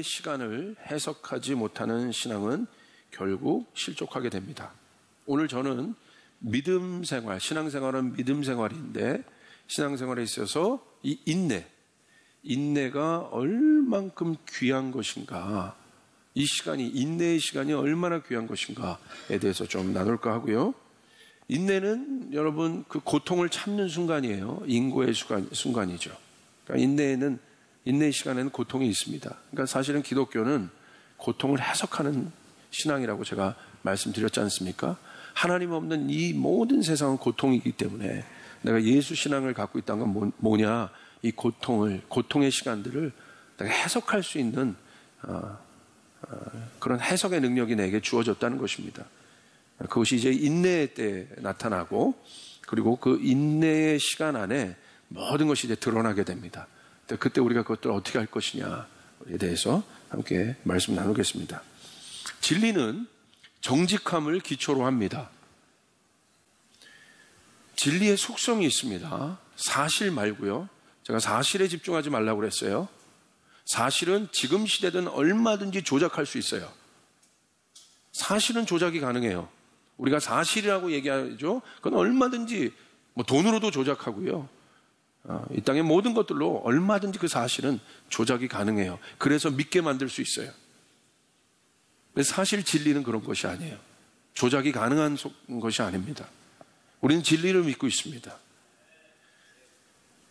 인내의 시간을 해석하지 못하는 신앙은 결국 실족하게 됩니다. 오늘 저는 믿음 생활, 신앙생활은 믿음 생활인데 신앙생활에 있어서 이 인내가 얼만큼 귀한 것인가, 이 시간이, 인내의 시간이 얼마나 귀한 것인가에 대해서 좀 나눌까 하고요. 인내는 여러분 그 고통을 참는 순간이에요. 인고의 순간이죠. 그러니까 인내의 시간에는 고통이 있습니다. 그러니까 사실은 기독교는 고통을 해석하는 신앙이라고 제가 말씀드렸지 않습니까? 하나님 없는 이 모든 세상은 고통이기 때문에 내가 예수 신앙을 갖고 있다는 건 뭐냐? 이 고통의 시간들을 내가 해석할 수 있는 그런 해석의 능력이 내게 주어졌다는 것입니다. 그것이 이제 인내의 때에 나타나고, 그리고 그 인내의 시간 안에 모든 것이 이제 드러나게 됩니다. 그때 우리가 그것들을 어떻게 할 것이냐에 대해서 함께 말씀 나누겠습니다. 진리는 정직함을 기초로 합니다. 진리의 속성이 있습니다. 사실 말고요. 제가 사실에 집중하지 말라고 그랬어요. 사실은 지금 시대든 얼마든지 조작할 수 있어요. 사실은 조작이 가능해요. 우리가 사실이라고 얘기하죠. 그건 얼마든지 돈으로도 조작하고요. 이 땅의 모든 것들로 얼마든지 그 사실은 조작이 가능해요. 그래서 믿게 만들 수 있어요. 사실 진리는 그런 것이 아니에요. 조작이 가능한 것이 아닙니다. 우리는 진리를 믿고 있습니다.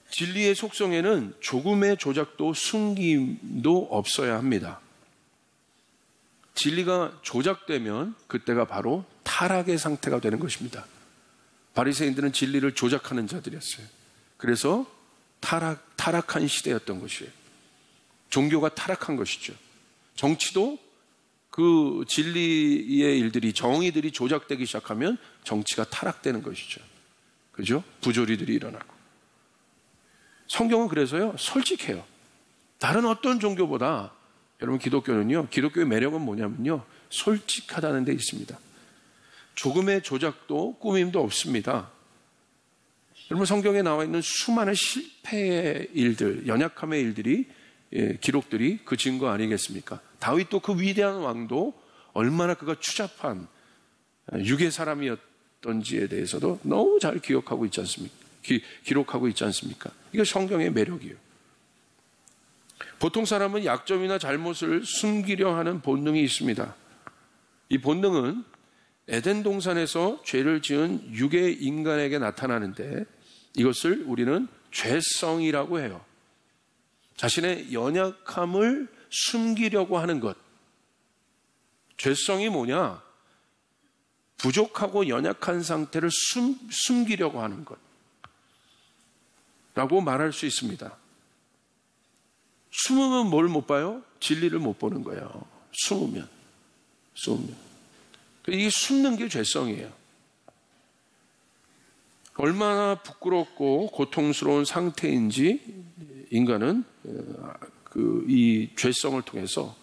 진리의 속성에는 조금의 조작도 숨김도 없어야 합니다. 진리가 조작되면 그때가 바로 타락의 상태가 되는 것입니다. 바리새인들은 진리를 조작하는 자들이었어요. 그래서 타락한 시대였던 것이에요. 종교가 타락한 것이죠. 정치도 그 진리의 일들이, 정의들이 조작되기 시작하면 정치가 타락되는 것이죠. 그죠? 부조리들이 일어나고. 성경은 그래서요, 솔직해요. 다른 어떤 종교보다 여러분 기독교는요, 기독교의 매력은 뭐냐면요, 솔직하다는 데 있습니다. 조금의 조작도 꾸밈도 없습니다. 여러분 성경에 나와 있는 수많은 실패의 일들, 연약함의 일들이, 기록들이 그 증거 아니겠습니까? 다윗도 그 위대한 왕도 얼마나 그가 추잡한 육의 사람이었던지에 대해서도 너무 잘 기억하고 있지 않습니까? 기록하고 있지 않습니까? 이게 성경의 매력이에요. 보통 사람은 약점이나 잘못을 숨기려 하는 본능이 있습니다. 이 본능은 에덴 동산에서 죄를 지은 육의 인간에게 나타나는데 이것을 우리는 죄성이라고 해요. 자신의 연약함을 숨기려고 하는 것. 죄성이 뭐냐? 부족하고 연약한 상태를 숨기려고 하는 것 라고 말할 수 있습니다. 숨으면 뭘 못 봐요? 진리를 못 보는 거예요. 숨으면. 이게 숨는 게 죄성이에요. 얼마나 부끄럽고 고통스러운 상태인지 인간은 이 죄성을 통해서,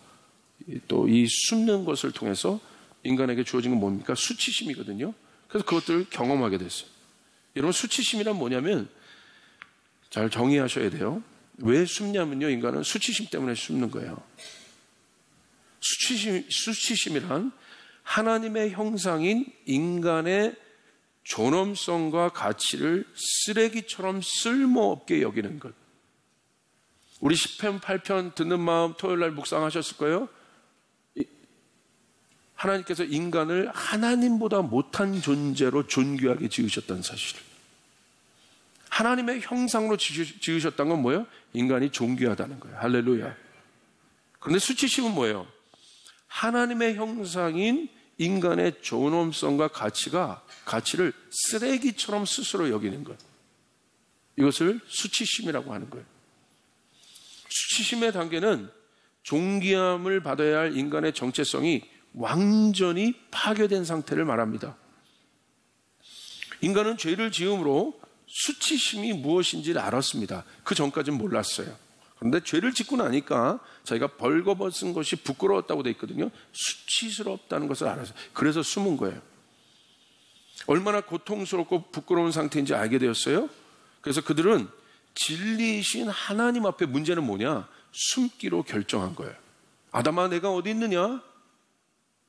또 이 숨는 것을 통해서 인간에게 주어진 건 뭡니까? 수치심이거든요. 그래서 그것들을 경험하게 됐어요. 여러분, 수치심이란 뭐냐면 잘 정의하셔야 돼요. 왜 숨냐면요, 인간은 수치심 때문에 숨는 거예요. 수치심이란 하나님의 형상인 인간의 존엄성과 가치를 쓰레기처럼 쓸모없게 여기는 것. 우리 10편 8편 듣는 마음 토요일날 묵상하셨을 거예요. 하나님께서 인간을 하나님보다 못한 존재로 존귀하게 지으셨다는 사실을. 하나님의 형상으로 지으셨다는 건 뭐예요? 인간이 존귀하다는 거예요. 할렐루야. 그런데 수치심은 뭐예요? 하나님의 형상인 인간의 존엄성과 가치를 쓰레기처럼 스스로 여기는 것. 이것을 수치심이라고 하는 거예요. 수치심의 단계는 존귀함을 받아야 할 인간의 정체성이 완전히 파괴된 상태를 말합니다. 인간은 죄를 지음으로 수치심이 무엇인지를 알았습니다. 그 전까지는 몰랐어요. 그런데 죄를 짓고 나니까 자기가 벌거벗은 것이 부끄러웠다고 되어 있거든요. 수치스럽다는 것을 알았어요. 그래서 숨은 거예요. 얼마나 고통스럽고 부끄러운 상태인지 알게 되었어요. 그래서 그들은 진리이신 하나님 앞에, 문제는 뭐냐? 숨기로 결정한 거예요. 아담아 내가 어디 있느냐?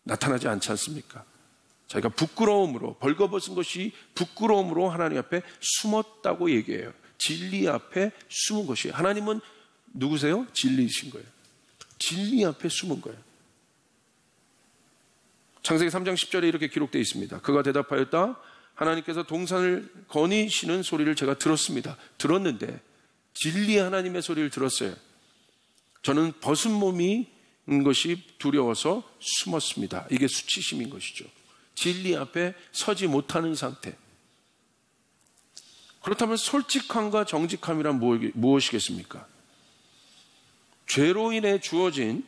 나타나지 않지 않습니까? 자기가 부끄러움으로, 벌거벗은 것이 부끄러움으로 하나님 앞에 숨었다고 얘기해요. 진리 앞에 숨은 것이에요. 하나님은 누구세요? 진리이신 거예요. 진리 앞에 숨은 거예요. 창세기 3장 10절에 이렇게 기록되어 있습니다. 그가 대답하였다. 하나님께서 동산을 거니시는 소리를 제가 들었습니다. 들었는데 진리 하나님의 소리를 들었어요. 저는 벗은 몸인 것이 두려워서 숨었습니다. 이게 수치심인 것이죠. 진리 앞에 서지 못하는 상태. 그렇다면 솔직함과 정직함이란 무엇이겠습니까? 죄로 인해 주어진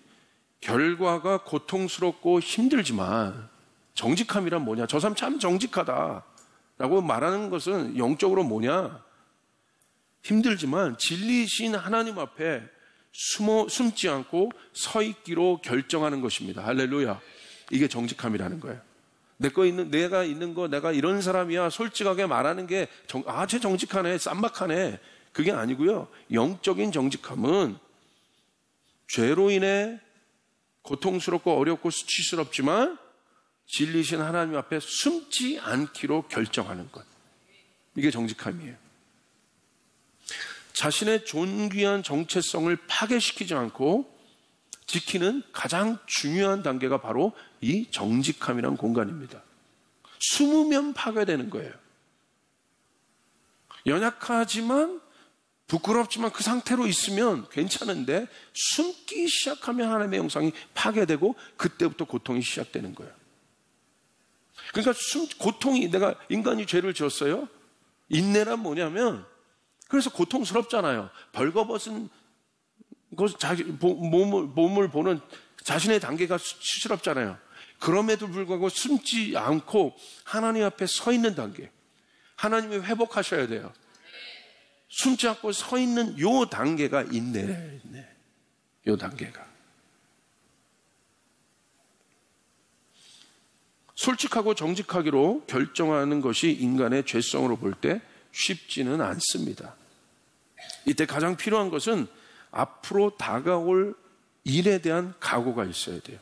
결과가 고통스럽고 힘들지만 정직함이란 뭐냐? 저 사람 참 정직하다라고 말하는 것은 영적으로 뭐냐? 힘들지만 진리이신 하나님 앞에 숨지 않고 서 있기로 결정하는 것입니다. 할렐루야. 이게 정직함이라는 거예요. 내가 있는 거, 내가 이런 사람이야. 솔직하게 말하는 게, 쟤 정직하네, 쌈박하네. 그게 아니고요. 영적인 정직함은 죄로 인해 고통스럽고 어렵고 수치스럽지만 진리신 하나님 앞에 숨지 않기로 결정하는 것. 이게 정직함이에요. 자신의 존귀한 정체성을 파괴시키지 않고 지키는 가장 중요한 단계가 바로 이 정직함이란 공간입니다. 숨으면 파괴되는 거예요. 연약하지만 부끄럽지만 그 상태로 있으면 괜찮은데 숨기 시작하면 하나님의 영상이 파괴되고 그때부터 고통이 시작되는 거예요. 그러니까 고통이, 내가 인간이 죄를 지었어요. 인내란 뭐냐면, 그래서 고통스럽잖아요. 벌거벗은 자기 몸을 보는 자신의 단계가 수치스럽잖아요. 그럼에도 불구하고 숨지 않고 하나님 앞에 서 있는 단계. 하나님이 회복하셔야 돼요. 숨지 않고 서 있는 요 단계가 인내예요. 요 단계가. 솔직하고 정직하기로 결정하는 것이 인간의 죄성으로 볼 때 쉽지는 않습니다. 이때 가장 필요한 것은 앞으로 다가올 일에 대한 각오가 있어야 돼요.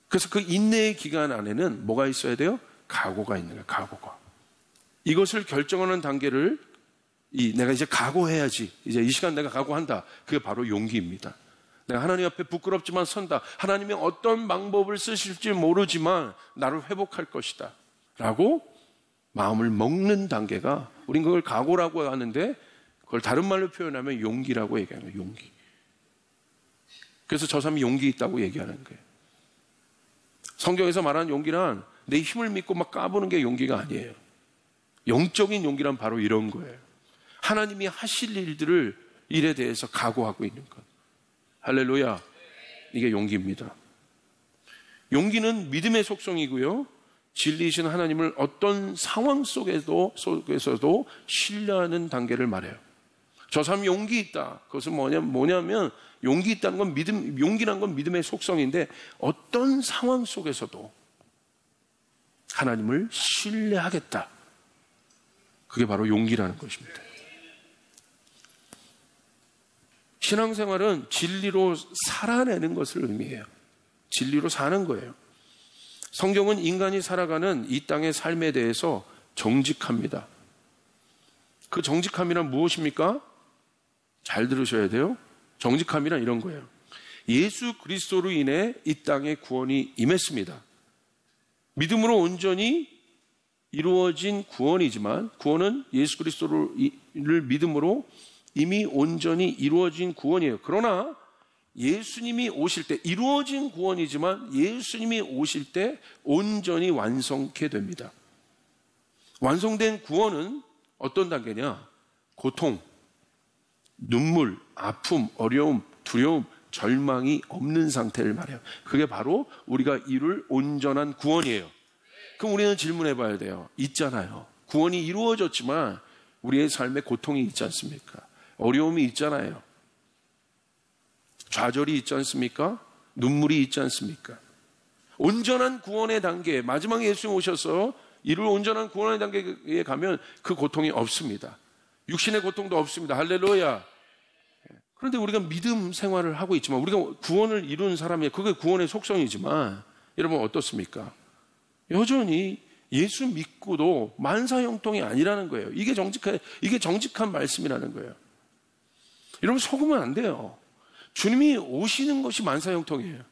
그래서 그 인내의 기간 안에는 뭐가 있어야 돼요? 각오가 있는 거예요. 각오가. 이것을 결정하는 단계를 내가 이제 각오해야지. 이제 이 시간 내가 각오한다. 그게 바로 용기입니다. 내가 하나님 앞에 부끄럽지만 선다. 하나님이 어떤 방법을 쓰실지 모르지만 나를 회복할 것이다. 라고 마음을 먹는 단계가, 우린 그걸 각오라고 하는데 그걸 다른 말로 표현하면 용기라고 얘기하는 거예요. 용기. 그래서 저 사람이 용기 있다고 얘기하는 거예요. 성경에서 말하는 용기란 내 힘을 믿고 막 까부는 게 용기가 아니에요. 영적인 용기란 바로 이런 거예요. 하나님이 하실 일에 대해서 각오하고 있는 것. 할렐루야. 이게 용기입니다. 용기는 믿음의 속성이고요. 진리이신 하나님을 어떤 상황 속에서도 신뢰하는 단계를 말해요. 저 사람 용기 있다. 그것은 뭐냐면 용기 있다는 건 용기란 건 믿음의 속성인데 어떤 상황 속에서도 하나님을 신뢰하겠다. 그게 바로 용기라는 것입니다. 신앙생활은 진리로 살아내는 것을 의미해요. 진리로 사는 거예요. 성경은 인간이 살아가는 이 땅의 삶에 대해서 정직합니다. 그 정직함이란 무엇입니까? 잘 들으셔야 돼요. 정직함이란 이런 거예요. 예수 그리스도로 인해 이 땅에 구원이 임했습니다. 믿음으로 온전히 이루어진 구원이지만 구원은 예수 그리스도를 믿음으로 이미 온전히 이루어진 구원이에요. 그러나 예수님이 오실 때 이루어진 구원이지만 예수님이 오실 때 온전히 완성케 됩니다. 완성된 구원은 어떤 단계냐? 고통, 눈물, 아픔, 어려움, 두려움, 절망이 없는 상태를 말해요. 그게 바로 우리가 이룰 온전한 구원이에요. 그럼 우리는 질문해 봐야 돼요. 있잖아요. 구원이 이루어졌지만 우리의 삶에 고통이 있지 않습니까? 어려움이 있잖아요. 좌절이 있지 않습니까? 눈물이 있지 않습니까? 온전한 구원의 단계, 마지막에 예수님 오셔서 이룰 온전한 구원의 단계에 가면 그 고통이 없습니다. 육신의 고통도 없습니다. 할렐루야. 그런데 우리가 믿음 생활을 하고 있지만, 우리가 구원을 이룬 사람이, 그게 구원의 속성이지만, 여러분 어떻습니까? 여전히 예수 믿고도 만사형통이 아니라는 거예요. 이게 정직한 말씀이라는 거예요. 여러분 속으면 안 돼요. 주님이 오시는 것이 만사형통이에요.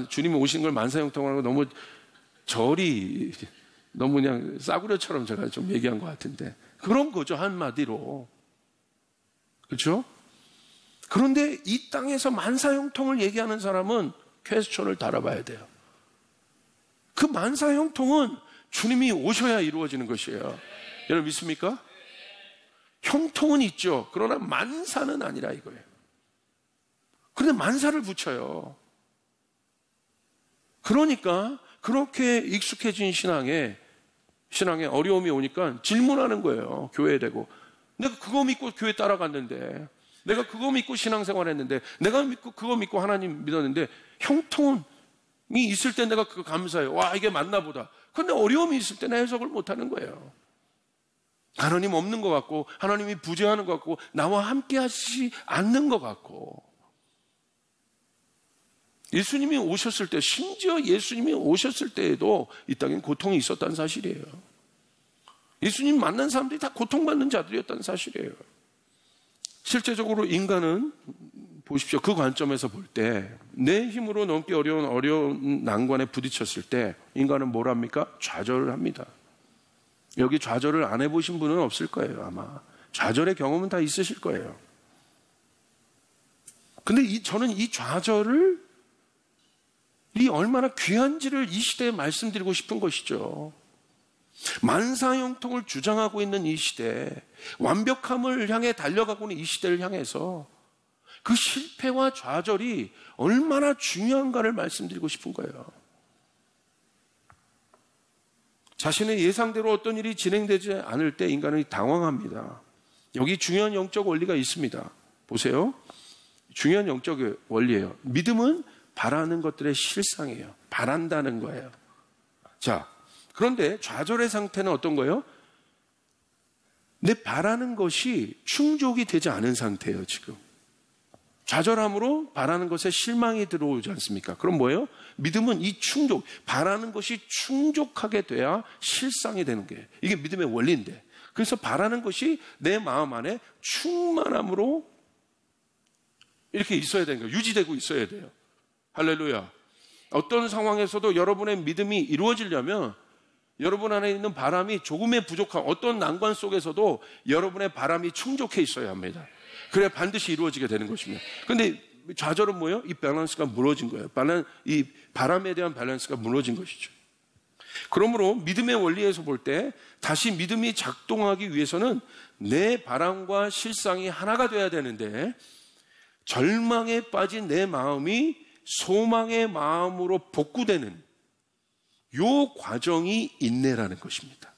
주님이 오시는 걸 만사형통하는 거 너무 너무 그냥 싸구려처럼 제가 좀 얘기한 것 같은데, 그런 거죠, 한마디로. 그렇죠? 그런데 이 땅에서 만사형통을 얘기하는 사람은 퀘스천을 달아봐야 돼요. 그 만사형통은 주님이 오셔야 이루어지는 것이에요. 여러분 믿습니까? 형통은 있죠. 그러나 만사는 아니라 이거예요. 그런데 만사를 붙여요. 그러니까 그렇게 익숙해진 신앙에 어려움이 오니까 질문하는 거예요. 교회에 대고. 내가 그거 믿고 교회 따라갔는데, 내가 그거 믿고 신앙생활 했는데, 내가 그거 믿고 하나님 믿었는데, 형통이 있을 때 내가 그거 감사해요. 와, 이게 맞나 보다. 그런데 어려움이 있을 때는 해석을 못하는 거예요. 하나님 없는 것 같고, 하나님이 부재하는 것 같고, 나와 함께 하시지 않는 것 같고. 예수님이 오셨을 때, 심지어 예수님이 오셨을 때에도 이 땅엔 고통이 있었다는 사실이에요. 예수님 만난 사람들이 다 고통받는 자들이었다는 사실이에요. 실제적으로 인간은 보십시오. 그 관점에서 볼 때 내 힘으로 넘기 어려운 난관에 부딪혔을 때 인간은 뭘 합니까? 좌절을 합니다. 여기 좌절을 안 해보신 분은 없을 거예요. 아마 좌절의 경험은 다 있으실 거예요. 근데 저는 이 좌절을 이 얼마나 귀한지를 이 시대에 말씀드리고 싶은 것이죠. 만사형통을 주장하고 있는 이 시대, 완벽함을 향해 달려가고 있는 이 시대를 향해서 그 실패와 좌절이 얼마나 중요한가를 말씀드리고 싶은 거예요. 자신의 예상대로 어떤 일이 진행되지 않을 때 인간은 당황합니다. 여기 중요한 영적 원리가 있습니다. 보세요. 중요한 영적 원리예요. 믿음은 바라는 것들의 실상이에요. 바란다는 거예요. 자, 그런데 좌절의 상태는 어떤 거예요? 내 바라는 것이 충족이 되지 않은 상태예요, 지금. 좌절함으로 바라는 것에 실망이 들어오지 않습니까? 그럼 뭐예요? 믿음은 이 바라는 것이 충족하게 돼야 실상이 되는 거예요. 이게 믿음의 원리인데. 그래서 바라는 것이 내 마음 안에 충만함으로 이렇게 있어야 되는 거예요. 유지되고 있어야 돼요. 할렐루야. 어떤 상황에서도 여러분의 믿음이 이루어지려면 여러분 안에 있는 바람이 조금의 부족함, 어떤 난관 속에서도 여러분의 바람이 충족해 있어야 합니다. 그래야 반드시 이루어지게 되는 것입니다. 그런데 좌절은 뭐예요? 이 밸런스가 무너진 거예요. 이 바람에 대한 밸런스가 무너진 것이죠. 그러므로 믿음의 원리에서 볼 때 다시 믿음이 작동하기 위해서는 내 바람과 실상이 하나가 돼야 되는데, 절망에 빠진 내 마음이 소망의 마음으로 복구되는 요 과정이 인내라는 것입니다.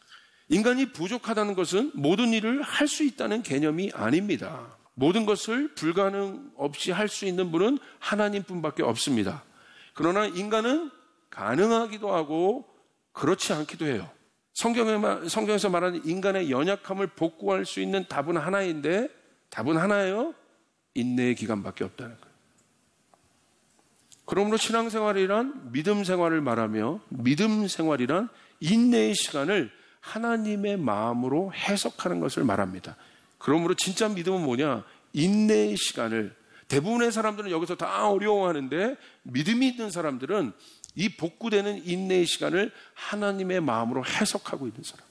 인간이 부족하다는 것은 모든 일을 할 수 있다는 개념이 아닙니다. 모든 것을 불가능 없이 할 수 있는 분은 하나님뿐밖에 없습니다. 그러나 인간은 가능하기도 하고 그렇지 않기도 해요. 성경에서 말하는 인간의 연약함을 복구할 수 있는 답은 하나인데, 답은 하나예요. 인내의 기간밖에 없다는 거예요. 그러므로 신앙생활이란 믿음 생활을 말하며, 믿음 생활이란 인내의 시간을 하나님의 마음으로 해석하는 것을 말합니다. 그러므로 진짜 믿음은 뭐냐? 인내의 시간을, 대부분의 사람들은 여기서 다 어려워하는데 믿음이 있는 사람들은 이 복구되는 인내의 시간을 하나님의 마음으로 해석하고 있는 사람.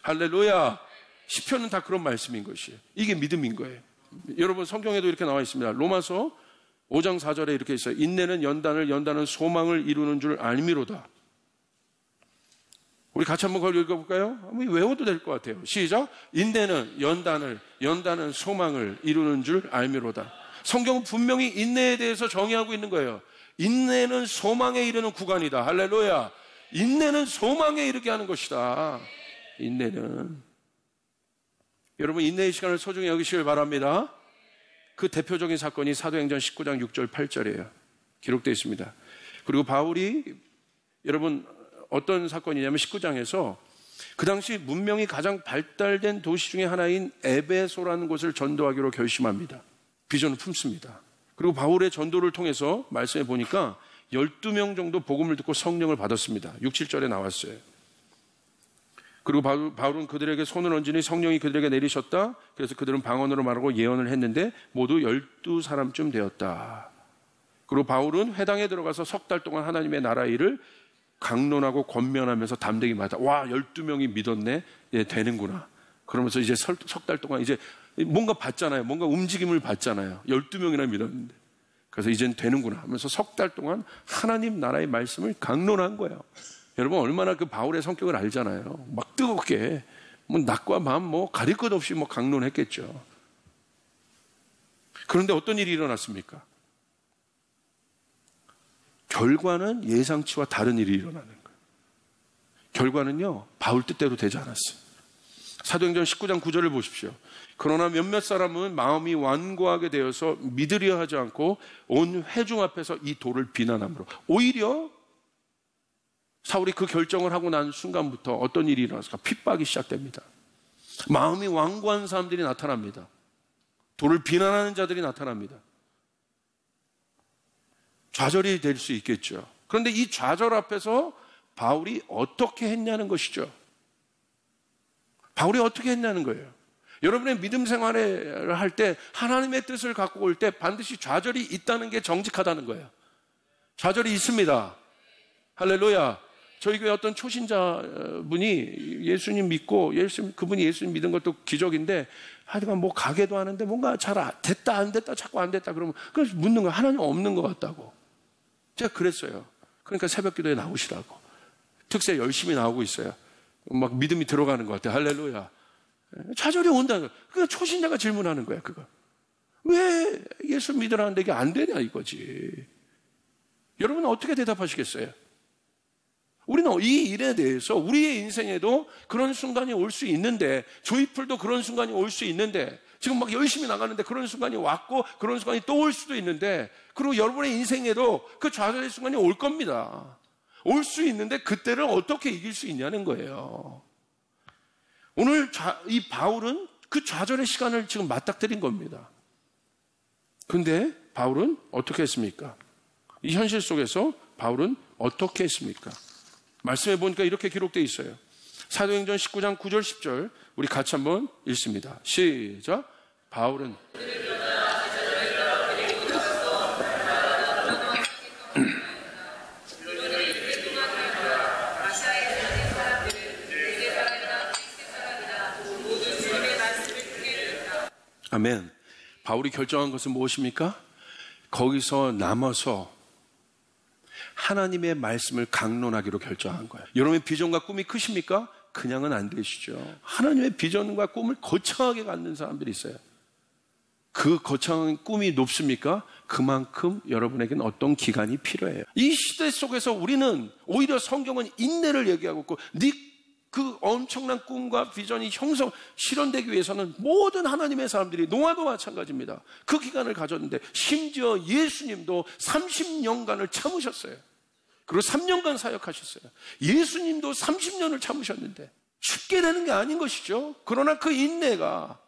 할렐루야. 시편은 다 그런 말씀인 것이에요. 이게 믿음인 거예요. 여러분 성경에도 이렇게 나와 있습니다. 로마서 5장 4절에 이렇게 있어요. 인내는 연단은 소망을 이루는 줄 알미로다. 우리 같이 한번 그걸 읽어볼까요? 한번 외워도 될 것 같아요. 시작. 인내는 연단은 소망을 이루는 줄 알미로다. 성경은 분명히 인내에 대해서 정의하고 있는 거예요. 인내는 소망에 이르는 구간이다. 할렐루야. 인내는 소망에 이르게 하는 것이다. 인내는. 여러분 인내의 시간을 소중히 여기시길 바랍니다. 그 대표적인 사건이 사도행전 19장 6절 8절이에요. 기록되어 있습니다. 그리고 바울이, 여러분 어떤 사건이냐면 19장에서 그 당시 문명이 가장 발달된 도시 중에 하나인 에베소라는 곳을 전도하기로 결심합니다. 비전을 품습니다. 그리고 바울의 전도를 통해서 말씀해 보니까 12명 정도 복음을 듣고 성령을 받았습니다. 6, 7절에 나왔어요. 그리고 바울은 그들에게 손을 얹으니 성령이 그들에게 내리셨다. 그래서 그들은 방언으로 말하고 예언을 했는데 모두 12사람쯤 되었다. 그리고 바울은 회당에 들어가서 석 달 동안 하나님의 나라 일을 강론하고 권면하면서 담대히 말하다. 와, 12명이 믿었네. 예, 되는구나. 그러면서 이제 석 달 동안 이제 뭔가 봤잖아요. 뭔가 움직임을 봤잖아요. 12명이나 믿었는데. 그래서 이젠 되는구나 하면서 석 달 동안 하나님 나라의 말씀을 강론한 거예요. 여러분 얼마나 그 바울의 성격을 알잖아요. 막 뜨겁게 뭐 낮과 밤 뭐 가릴 것 없이 뭐 강론했겠죠. 그런데 어떤 일이 일어났습니까? 결과는 예상치와 다른 일이 일어나는 거예요. 결과는요, 바울 뜻대로 되지 않았어요. 사도행전 19장 9절을 보십시오. 그러나 몇몇 사람은 마음이 완고하게 되어서 믿으려 하지 않고 온 회중 앞에서 이 돌을 비난함으로, 오히려 사울이 그 결정을 하고 난 순간부터 어떤 일이 일어났을까? 핍박이 시작됩니다. 마음이 완고한 사람들이 나타납니다. 돌을 비난하는 자들이 나타납니다. 좌절이 될 수 있겠죠. 그런데 이 좌절 앞에서 바울이 어떻게 했냐는 것이죠. 바울이 어떻게 했냐는 거예요. 여러분의 믿음 생활을 할 때 하나님의 뜻을 갖고 올 때 반드시 좌절이 있다는 게 정직하다는 거예요. 좌절이 있습니다. 할렐루야. 저희 교회 어떤 초신자분이 예수님 믿고 그분이 예수님 믿은 것도 기적인데 하여간 뭐 가게도 하는데 뭔가 잘 됐다 안 됐다 자꾸 안 됐다 그러면 그래서 묻는 거예요. 하나님 없는 것 같다고. 제가 그랬어요. 그러니까 새벽 기도에 나오시라고. 특세 열심히 나오고 있어요. 막 믿음이 들어가는 것 같아요. 할렐루야. 좌절이 온다는 거예요. 그러니까 초신자가 질문하는 거야, 그거. 왜 예수 믿으라는데 이게 안 되냐 이거지. 여러분은 어떻게 대답하시겠어요? 우리는 이 일에 대해서 우리의 인생에도 그런 순간이 올 수 있는데, 조이풀도 그런 순간이 올 수 있는데, 지금 막 열심히 나가는데 그런 순간이 왔고 그런 순간이 또 올 수도 있는데, 그리고 여러분의 인생에도 그 좌절의 순간이 올 겁니다. 올 수 있는데 그때를 어떻게 이길 수 있냐는 거예요. 오늘 이 바울은 그 좌절의 시간을 지금 맞닥뜨린 겁니다. 그런데 바울은 어떻게 했습니까? 이 현실 속에서 바울은 어떻게 했습니까? 말씀해 보니까 이렇게 기록되어 있어요. 사도행전 19장 9절 10절 우리 같이 한번 읽습니다. 시작. 바울은 아멘. 바울이 결정한 것은 무엇입니까? 거기서 남아서 하나님의 말씀을 강론하기로 결정한 거예요. 여러분의 비전과 꿈이 크십니까? 그냥은 안 되시죠. 하나님의 비전과 꿈을 거창하게 갖는 사람들이 있어요. 그 거창한 꿈이 높습니까? 그만큼 여러분에게는 어떤 기간이 필요해요. 이 시대 속에서 우리는 오히려 성경은 인내를 얘기하고 있고, 그 엄청난 꿈과 비전이 실현되기 위해서는 모든 하나님의 사람들이, 노아도 마찬가지입니다. 그 기간을 가졌는데, 심지어 예수님도 30년간을 참으셨어요. 그리고 3년간 사역하셨어요. 예수님도 30년을 참으셨는데 쉽게 되는 게 아닌 것이죠. 그러나 그 인내가,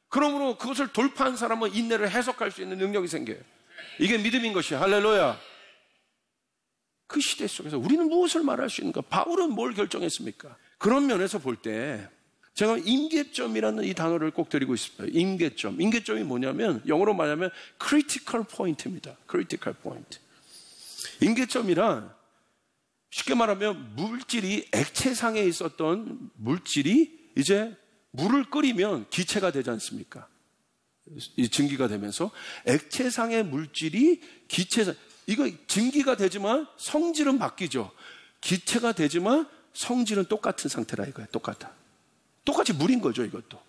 그러므로 그것을 돌파한 사람은 인내를 해석할 수 있는 능력이 생겨요. 이게 믿음인 것이에요. 할렐루야. 그 시대 속에서 우리는 무엇을 말할 수 있는가? 바울은 뭘 결정했습니까? 그런 면에서 볼 때 제가 임계점이라는 이 단어를 꼭 드리고 있습니다. 임계점. 임계점이 뭐냐면 영어로 말하면 critical point입니다. critical point. 임계점이란 쉽게 말하면 물질이, 액체상에 있었던 물질이 이제 물을 끓이면 기체가 되지 않습니까? 이 증기가 되면서 액체상의 물질이 이거 증기가 되지만 성질은 바뀌죠. 기체가 되지만 성질은 똑같은 상태라 이거예요. 똑같이 물인 거죠, 이것도.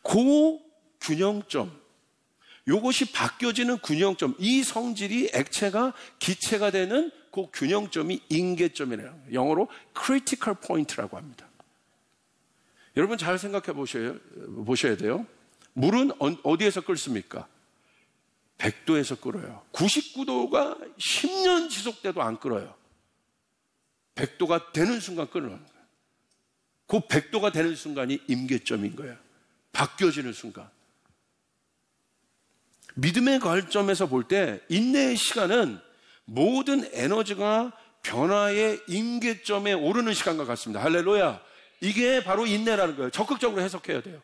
그 균형점, 이것이 바뀌어지는 균형점, 이 성질이 액체가 기체가 되는 그 균형점이 임계점이라는 거예요. 영어로 critical point라고 합니다. 여러분 잘 생각해 보셔야 돼요. 물은 어디에서 끓습니까? 100도에서 끓어요. 99도가 10년 지속돼도 안 끓어요. 100도가 되는 순간 끓는 거예요. 그 100도가 되는 순간이 임계점인 거예요. 바뀌어지는 순간. 믿음의 관점에서 볼 때 인내의 시간은 모든 에너지가 변화의 임계점에 오르는 시간과 같습니다. 할렐루야. 이게 바로 인내라는 거예요. 적극적으로 해석해야 돼요.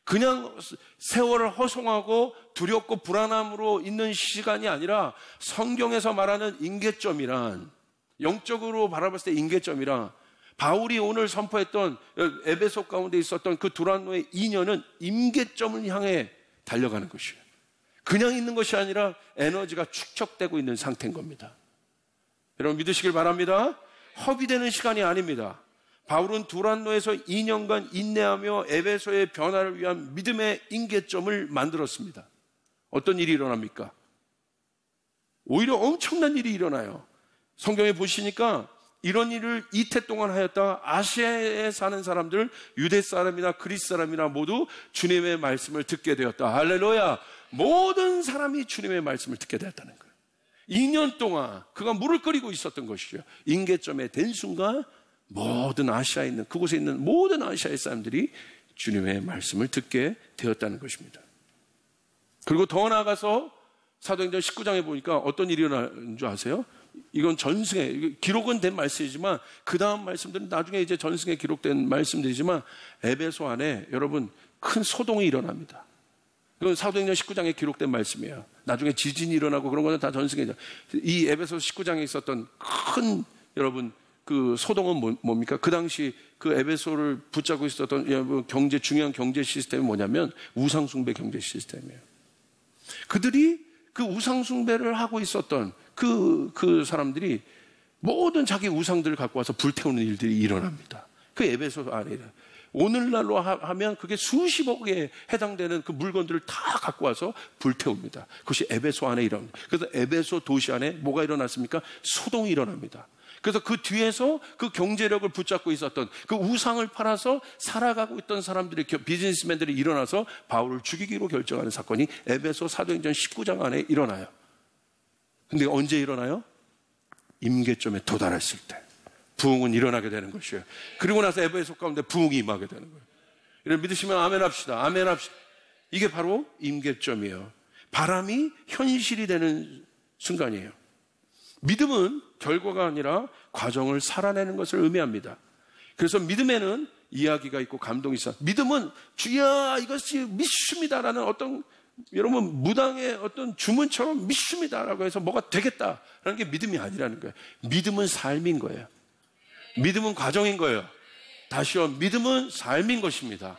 그냥 세월을 허송하고 두렵고 불안함으로 있는 시간이 아니라 성경에서 말하는 임계점이란, 영적으로 바라봤을 때 임계점이란, 바울이 오늘 선포했던 에베소 가운데 있었던 그 두란노의 인연은 임계점을 향해 달려가는 것이에요. 그냥 있는 것이 아니라 에너지가 축적되고 있는 상태인 겁니다. 여러분 믿으시길 바랍니다. 허비되는 시간이 아닙니다. 바울은 두란노에서 2년간 인내하며 에베소의 변화를 위한 믿음의 임계점을 만들었습니다. 어떤 일이 일어납니까? 오히려 엄청난 일이 일어나요. 성경에 보시니까 이런 일을 이태 동안 하였다. 아시아에 사는 사람들, 유대 사람이나 그리스 사람이나 모두 주님의 말씀을 듣게 되었다. 할렐루야. 모든 사람이 주님의 말씀을 듣게 되었다는 거예요. 2년 동안 그가 물을 끓이고 있었던 것이죠. 임계점에 된 순간 모든 아시아에 있는, 그곳에 있는 모든 아시아의 사람들이 주님의 말씀을 듣게 되었다는 것입니다. 그리고 더 나아가서 사도행전 19장에 보니까 어떤 일이 일어나는 줄 아세요? 이건 전승에, 기록은 된 말씀이지만 그 다음 말씀들은 나중에 이제 전승에 기록된 말씀들이지만 에베소 안에 여러분 큰 소동이 일어납니다. 이건 사도행전 19장에 기록된 말씀이에요. 나중에 지진이 일어나고 그런 거는 다 전승이죠. 이 에베소 19장에 있었던 큰 여러분 그 소동은 뭡니까? 그 당시 그 에베소를 붙잡고 있었던 중요한 경제 시스템이 뭐냐면 우상숭배 경제 시스템이에요. 그들이 그 우상숭배를 하고 있었던 그 사람들이 모든 자기 우상들을 갖고 와서 불태우는 일들이 일어납니다. 그 에베소 안에. 오늘날로 하면 그게 수십억에 해당되는 그 물건들을 다 갖고 와서 불태웁니다. 그것이 에베소 안에 일어납니다. 그래서 에베소 도시 안에 뭐가 일어났습니까? 소동이 일어납니다. 그래서 그 뒤에서 그 경제력을 붙잡고 있었던 그 우상을 팔아서 살아가고 있던 사람들이, 비즈니스맨들이 일어나서 바울을 죽이기로 결정하는 사건이 에베소 사도행전 19장 안에 일어나요. 근데 언제 일어나요? 임계점에 도달했을 때 부흥은 일어나게 되는 것이에요. 그리고 나서 에베소 가운데 부흥이 임하게 되는 거예요. 이런 믿으시면 아멘 합시다. 아멘 합시다. 이게 바로 임계점이에요. 바람이 현실이 되는 순간이에요. 믿음은 결과가 아니라 과정을 살아내는 것을 의미합니다. 그래서 믿음에는 이야기가 있고 감동이 있어. 믿음은 주야 이것이 믿습니다라는 어떤 여러분 무당의 어떤 주문처럼 믿습니다라고 해서 뭐가 되겠다라는 게 믿음이 아니라는 거예요. 믿음은 삶인 거예요. 믿음은 과정인 거예요. 다시요, 믿음은 삶인 것입니다.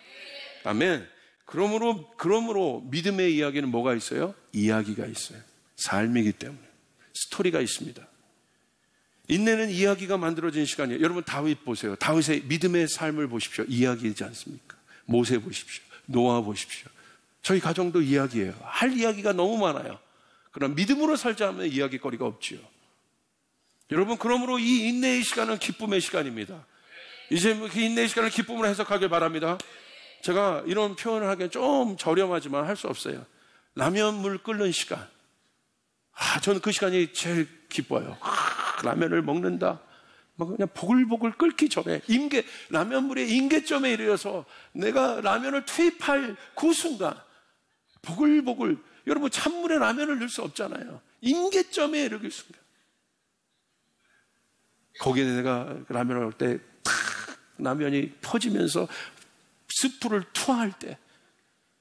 아멘. 그러므로 믿음의 이야기는 뭐가 있어요? 이야기가 있어요. 삶이기 때문에 스토리가 있습니다. 인내는 이야기가 만들어진 시간이에요. 여러분 다윗 보세요. 다윗의 믿음의 삶을 보십시오. 이야기이지 않습니까? 모세 보십시오. 노아 보십시오. 저희 가정도 이야기예요. 할 이야기가 너무 많아요. 그러나 믿음으로 살자면 이야기거리가 없지요. 여러분 그러므로 이 인내의 시간은 기쁨의 시간입니다. 이제 그 인내의 시간을 기쁨으로 해석하길 바랍니다. 제가 이런 표현을 하기엔 좀 저렴하지만 할 수 없어요. 라면 물 끓는 시간. 저는 그 시간이 제일 기뻐요. 라면을 먹는다. 그냥 보글보글 끓기 전에 라면물의 임계점에 이르러서 내가 라면을 투입할 그 순간 보글보글. 여러분 찬물에 라면을 넣을 수 없잖아요. 임계점에 이르길 순간. 거기에 내가 라면을 넣을 때 라면이 퍼지면서 스프를 투하할 때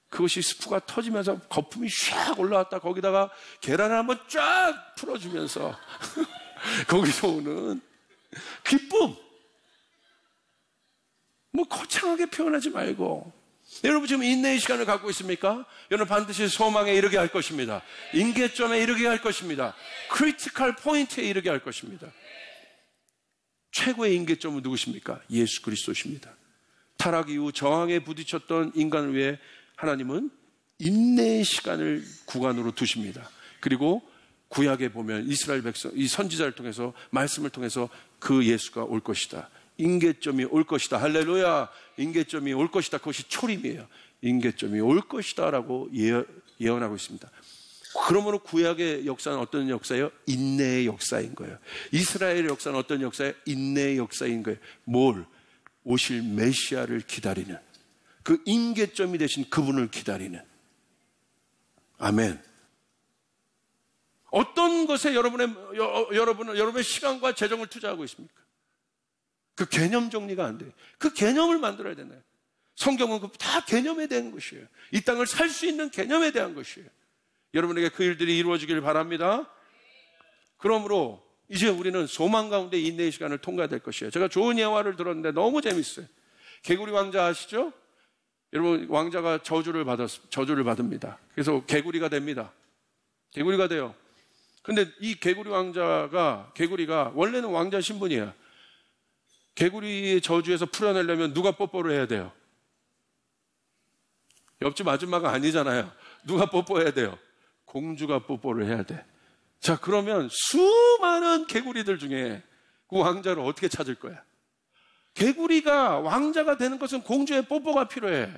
그것이 스프가 터지면서 거품이 샥 올라왔다. 거기다가 계란을 한번 쫙 풀어주면서 거기서 오는 기쁨. 거창하게 표현하지 말고. 여러분 지금 인내의 시간을 갖고 있습니까? 여러분 반드시 소망에 이르게 할 것입니다. 임계점에 이르게 할 것입니다. 크리티컬 포인트에 이르게 할 것입니다. 최고의 임계점은 누구십니까? 예수 그리스도십니다. 타락 이후 저항에 부딪혔던 인간을 위해 하나님은 인내의 시간을 구간으로 두십니다. 그리고 구약에 보면 이스라엘 백성, 이 선지자를 통해서 말씀을 통해서 그 예수가 올 것이다. 임계점이 올 것이다. 할렐루야. 임계점이 올 것이다. 그것이 초림이에요. 임계점이 올 것이다 라고 예언하고 있습니다. 그러므로 구약의 역사는 어떤 역사예요? 인내의 역사인 거예요. 이스라엘의 역사는 어떤 역사예요? 인내의 역사인 거예요. 뭘? 오실 메시아를 기다리는, 그 임계점이 되신 그분을 기다리는. 아멘. 어떤 것에 여러분의 시간과 재정을 투자하고 있습니까? 그 개념 정리가 안 돼요. 그 개념을 만들어야 되나요? 성경은 다 개념에 대한 것이에요. 이 땅을 살 수 있는 개념에 대한 것이에요. 여러분에게 그 일들이 이루어지길 바랍니다. 그러므로 이제 우리는 소망 가운데 인내의 시간을 통과해야 될 것이에요. 제가 좋은 예화를 들었는데 너무 재밌어요. 개구리 왕자 아시죠? 여러분, 왕자가 저주를 받습니다. 그래서 개구리가 됩니다. 개구리가 돼요. 근데 이 개구리가 원래는 왕자 신분이에요. 개구리의 저주에서 풀어내려면 누가 뽀뽀를 해야 돼요? 옆집 아줌마가 아니잖아요. 누가 뽀뽀해야 돼요? 공주가 뽀뽀를 해야 돼. 자, 그러면 수많은 개구리들 중에 그 왕자를 어떻게 찾을 거야? 개구리가 왕자가 되는 것은 공주의 뽀뽀가 필요해.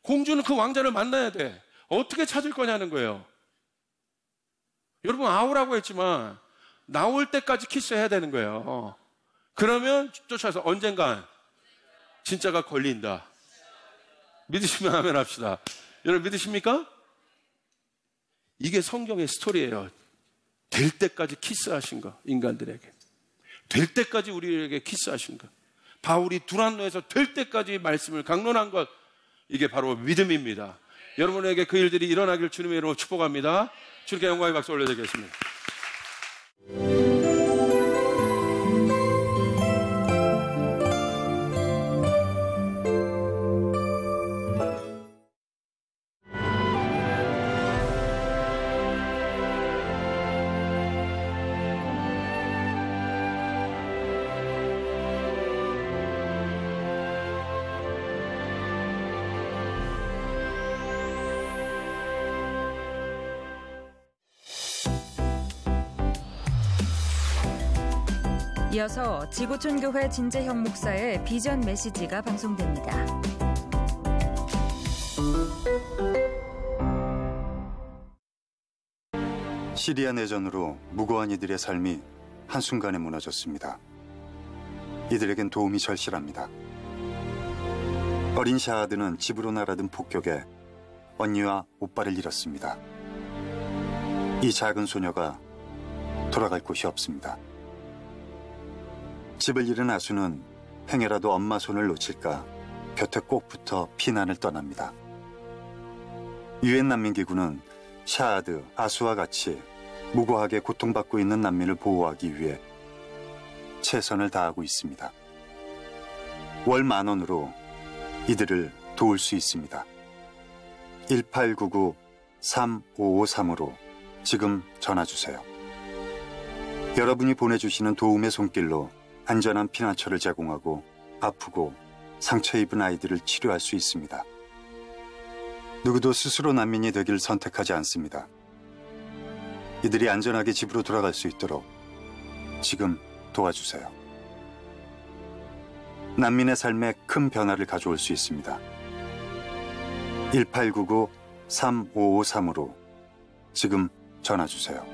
공주는 그 왕자를 만나야 돼. 어떻게 찾을 거냐는 거예요. 여러분, 아우라고 했지만 나올 때까지 키스해야 되는 거예요. 그러면 쫓아서 언젠간 진짜가 걸린다. 믿으시면 아멘 합시다. 여러분 믿으십니까? 이게 성경의 스토리예요. 될 때까지 키스하신 거, 인간들에게. 될 때까지 우리에게 키스하신 것. 바울이 두란노에서 될 때까지 말씀을 강론한 것. 이게 바로 믿음입니다. 여러분에게 그 일들이 일어나길 주님의 이름으로 축복합니다. 주님께 영광의 박수 올려드리겠습니다. 이어서 지구촌교회 진재형 목사의 비전 메시지가 방송됩니다. 시리아 내전으로 무고한 이들의 삶이 한순간에 무너졌습니다. 이들에겐 도움이 절실합니다. 어린 샤하드는 집으로 날아든 폭격에 언니와 오빠를 잃었습니다. 이 작은 소녀가 돌아갈 곳이 없습니다. 집을 잃은 아수는 행여라도 엄마 손을 놓칠까 곁에 꼭 붙어 피난을 떠납니다. 유엔 난민기구는 샤하드, 아수와 같이 무고하게 고통받고 있는 난민을 보호하기 위해 최선을 다하고 있습니다. 월 10,000원으로 이들을 도울 수 있습니다. 1899-3553으로 지금 전화주세요. 여러분이 보내주시는 도움의 손길로 안전한 피난처를 제공하고 아프고 상처 입은 아이들을 치료할 수 있습니다. 누구도 스스로 난민이 되길 선택하지 않습니다. 이들이 안전하게 집으로 돌아갈 수 있도록 지금 도와주세요. 난민의 삶에 큰 변화를 가져올 수 있습니다. 1899-3553으로 지금 전화주세요.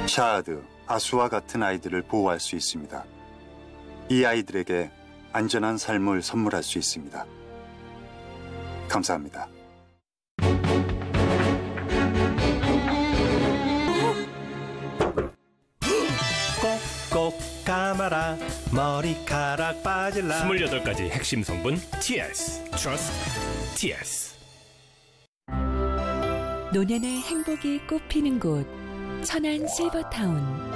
샤하드, 아수와 같은 아이들을 보호할 수 있습니다. 이 아이들에게 안전한 삶을 선물할 수 있습니다. 감사합니다. 꼭꼭 감아라 머리카락 빠질라 28가지 핵심 성분 TS Trust TS. 노년의 행복이 꽃피는 곳 천안 실버타운.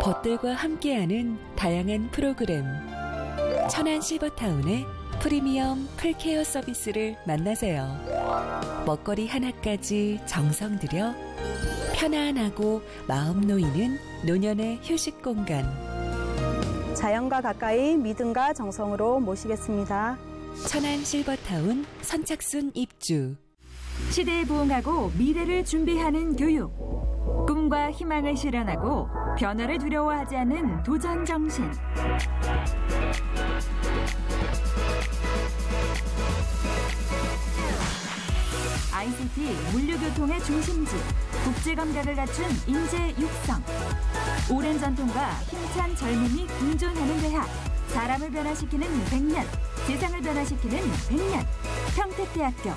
벗들과 함께하는 다양한 프로그램 천안 실버타운의 프리미엄 풀케어 서비스를 만나세요. 먹거리 하나까지 정성 들여 편안하고 마음 놓이는 노년의 휴식 공간. 자연과 가까이 믿음과 정성으로 모시겠습니다. 천안 실버타운 선착순 입주. 시대에 부응하고 미래를 준비하는 교육. 꿈과 희망을 실현하고 변화를 두려워하지 않는 도전 정신. ICT 물류교통의 중심지, 국제 감각을 갖춘 인재 육성. 오랜 전통과 힘찬 젊음이 공존하는 대학. 사람을 변화시키는 100년, 세상을 변화시키는 100년. 평택대학교.